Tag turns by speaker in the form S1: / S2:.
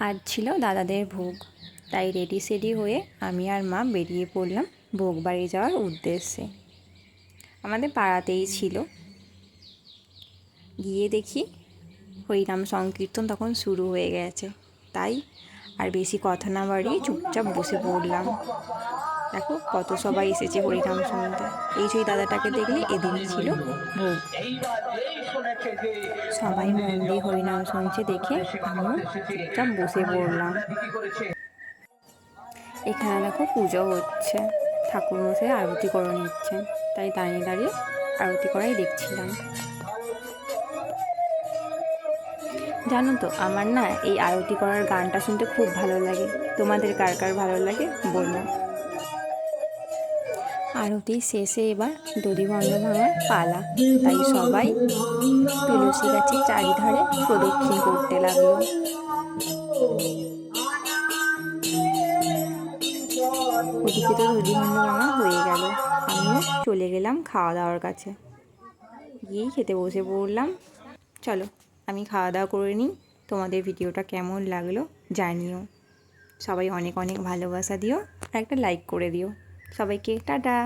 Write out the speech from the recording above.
S1: আজ ছিল দাদাদের ভোগ, তাই রেডি সেডি হয়ে আমি আর মা বেরিয়ে পড়লাম ভোগ বাড়ি যাওয়ার উদ্দেশ্যে। আমাদের পাড়াতেই ছিল। গিয়ে দেখি হরিনাম সংকীর্তন তখন শুরু হয়ে গেছে, তাই আর বেশি কথা না বাড়িয়ে চুপচাপ বসে পড়লাম। দেখো কত সবাই এসেছে হরিনাম শুনতে। এই সেই দাদাটাকে দেখলে এদিনই ছিল ভোগ। সবাই মন দিয়ে হরিনাম শুনছে দেখে আমিও চুপচাপ বসে পড়লাম। এখানে দেখো পুজো হচ্ছে, ঠাকুরমশাই আরতি করে নিচ্ছেন, তাই দাঁড়িয়ে দাঁড়িয়ে আরতি করাই দেখছিলাম। জানো তো, আমার না এই আরতি করার গানটা শুনতে খুব ভালো লাগে। তোমাদের কার কার ভালো লাগে বলো। আরতি শেষে এবার দধিমণ্ড ভাঙার পালা, তাই সবাই তুলসী গাছের চারিধারে প্রদক্ষিণ করতে লাগলো। ওদিকে তো দধিমণ্ড ভাঙা হয়ে গেল, আমিও চলে গেলাম খাওয়া দাওয়ার কাছে। গিয়েই খেতে বসে পড়লাম। চলো আমি খাওয়া দাওয়া করে নিই। তোমাদের ভিডিওটা কেমন লাগলো জানিও। সবাই অনেক অনেক ভালোবাসা দিও আর একটা লাইক করে দিও। সবাইকে টাটা।